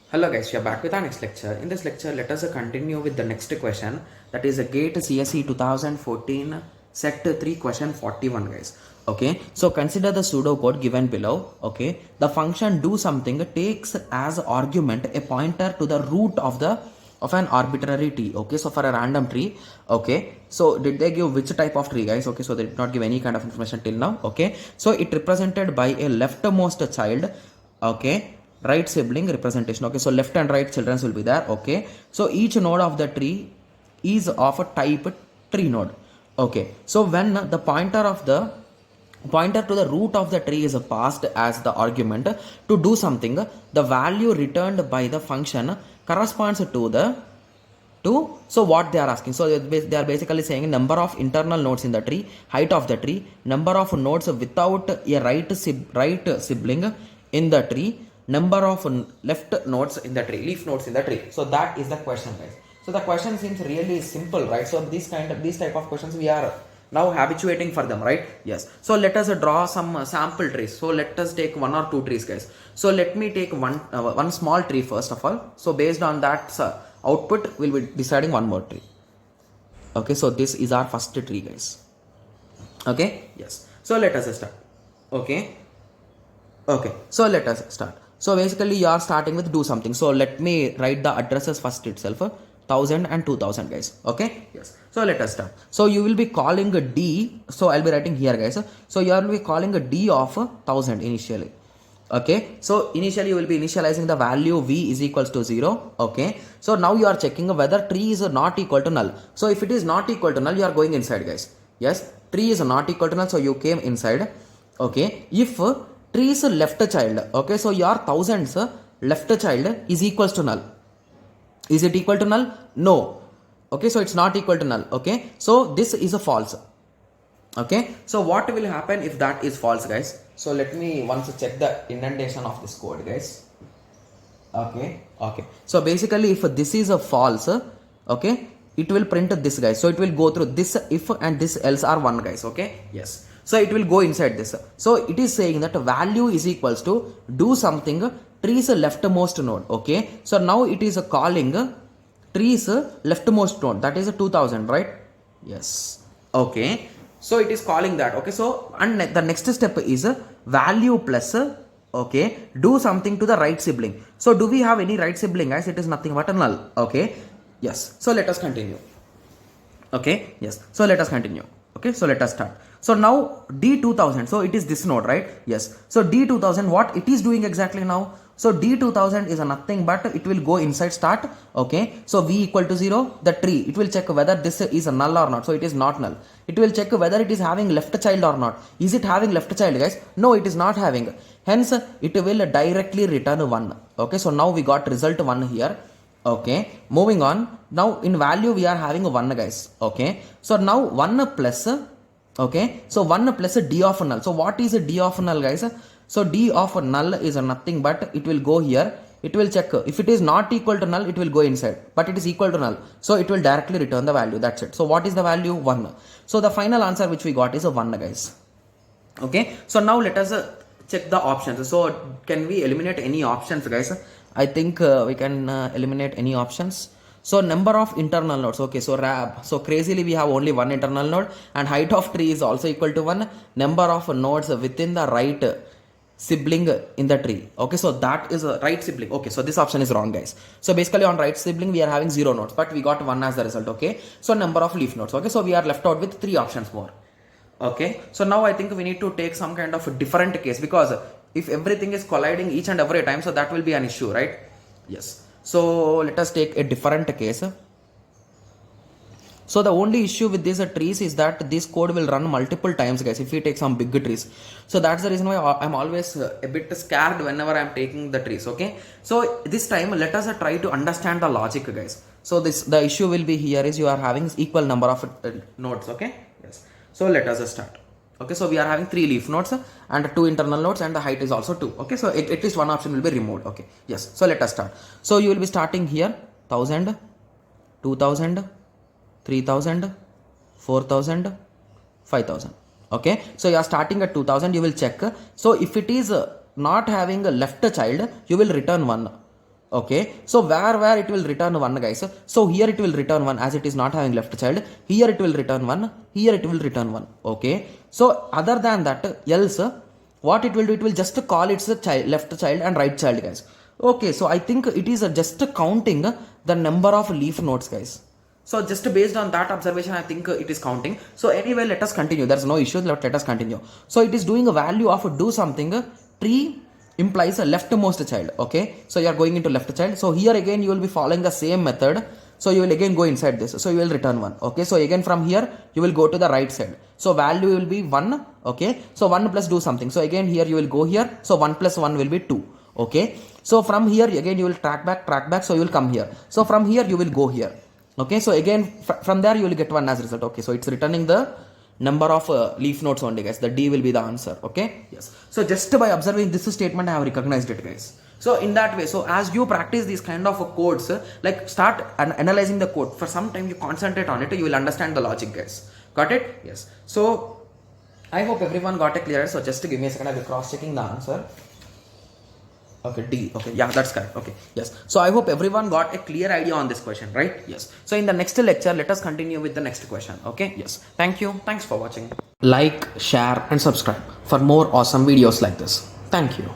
Hello guys, we are back with our next lecture. In this lecture, let us continue with the next question, that is a GATE CSE 2014 set 3 question 41 guys. Okay, so consider the pseudocode given below. Okay, the function do something takes as argument a pointer to the root of an arbitrary tree. Okay, so for a random tree. Okay, so did they give which type of tree guys? Okay, so they did not give any kind of information till now. Okay, so it represented by a leftmost child. Okay, right sibling representation. Okay, so left and right children will be there. Okay, so each node of the tree is of a type tree node. Okay, so when the pointer to the root of the tree is passed as the argument to do something, the value returned by the function corresponds to the so what they are asking, so they are basically saying number of internal nodes in the tree, height of the tree, number of nodes without a right sibling in the tree, number of left nodes in the tree, leaf nodes in the tree. So that is the question guys. So the question seems really simple, right? So these type of questions we are now habituating for them, right? Yes. So let us draw some sample trees. So let us take one or two trees guys. So let me take one small tree first of all. So based on that output we'll be deciding one more tree. Okay, so this is our first tree guys. Okay, yes. So let us start. Okay, so let us start. So basically you are starting with do something. So let me write the addresses first itself, 1000 and 2000 guys. Okay, yes. So let us start. So you will be calling a D. So I'll be writing here guys. So you will be calling a D of 1000 initially. Okay, so initially you will be initializing the value v is equals to 0. Okay, so now you are checking whether tree is not equal to null. So if it is not equal to null, you are going inside guys. Yes, tree is not equal to null, so you came inside. Okay, if tree is left child, okay, so your thousands left child is equals to null. Is it equal to null? No. Okay, so it's not equal to null. Okay, so this is a false. Okay, so what will happen if that is false guys? So let me once check the indentation of this code guys. Okay, so basically if this is a false, okay, it will print this guys. So it will go through this if and this else are 1 guys. Okay, yes, so it will go inside this. So it is saying that value is equals to do something trees leftmost node. Okay, so now it is calling trees leftmost node, that is 2000, right? Yes. Okay, so it is calling that. Okay, so and the next step is value plus okay, do something to the right sibling. So do we have any right sibling guys? It is nothing but a null. Okay, yes, so let us continue. Okay, yes, so let us continue. Okay, so let us start. So now D2000, so it is this node, right? Yes, so D2000, what it is doing exactly now? So D2000 is a nothing but it will go inside start. Okay, so v equal to 0, the tree, it will check whether this is a null or not. So it is not null. It will check whether it is having left child or not. Is it having left child guys? No, it is not having. Hence it will directly return 1. Okay, so now we got result 1 here. Okay, moving on. Now in value we are having 1 guys. Okay, so now 1 plus, okay, so 1 plus d of null. So what is a d of null guys? So d of null is nothing but it will go here. It will check if it is not equal to null, it will go inside, but it is equal to null, so it will directly return the value. That's it. So what is the value? 1. So the final answer which we got is a 1 guys. Okay, so now let us check the options. So can we eliminate any options guys? I think we can eliminate any options. So number of internal nodes. Okay, so RAB. So crazily we have only one internal node, and height of tree is also equal to 1. Number of nodes within the right sibling in the tree. Okay, so that is a right sibling. Okay, so this option is wrong guys. So basically on right sibling we are having 0 nodes, but we got 1 as the result. Okay, so number of leaf nodes. Okay, so we are left out with 3 options more. Okay, so now I think we need to take some kind of a different case, because if everything is colliding each and every time, so that will be an issue, right? Yes, so let us take a different case. So the only issue with these trees is that this code will run multiple times guys if we take some big trees. So that's the reason why I'm always a bit scared whenever I'm taking the trees. Okay, so this time let us try to understand the logic guys. So the issue will be here is you are having equal number of nodes. Okay, yes, so let us start. Okay, so we are having 3 leaf nodes and 2 internal nodes, and the height is also 2. Okay, so at least one option will be removed. Okay, yes, so let us start. So you will be starting here 1000, 2000, 3000, 4000, 5000. Okay, so you are starting at 2000. You will check. So if it is not having a left child, you will return 1. Okay, so where it will return 1 guys, so here it will return 1 as it is not having left child, here it will return 1, here it will return 1. Okay, so other than that else what it will do, it will just call its child, left child and right child guys. Okay, so I think it is just counting the number of leaf nodes guys. So just based on that observation, I think it is counting. So anyway, let us continue. There's no issue. Let us continue. So it is doing a value of do something. Tree implies a leftmost child. Okay, so you are going into left child. So here again you will be following the same method. So you will again go inside this. So you will return 1. Okay, so again from here you will go to the right side. So value will be 1. Okay, so 1 plus do something. So again here you will go here. So 1 plus 1 will be 2. Okay, so from here again you will track back. So you will come here. So from here you will go here. Okay, so again from there you will get 1 as result. Okay, so it's returning the number of leaf nodes only guys. The D will be the answer. Okay, yes. So just by observing this statement I have recognized it guys. So in that way, so as you practice these kind of codes, like start analyzing the code for some time, you concentrate on it, you will understand the logic guys. Got it? Yes. So I hope everyone got it clear. So just give me a second, I will cross checking the answer. Okay, D. Okay, yeah, that's correct. Okay, yes. So I hope everyone got a clear idea on this question, right? Yes. So in the next lecture, let us continue with the next question. Okay, yes. Thank you. Thanks for watching. Like, share, and subscribe for more awesome videos like this. Thank you.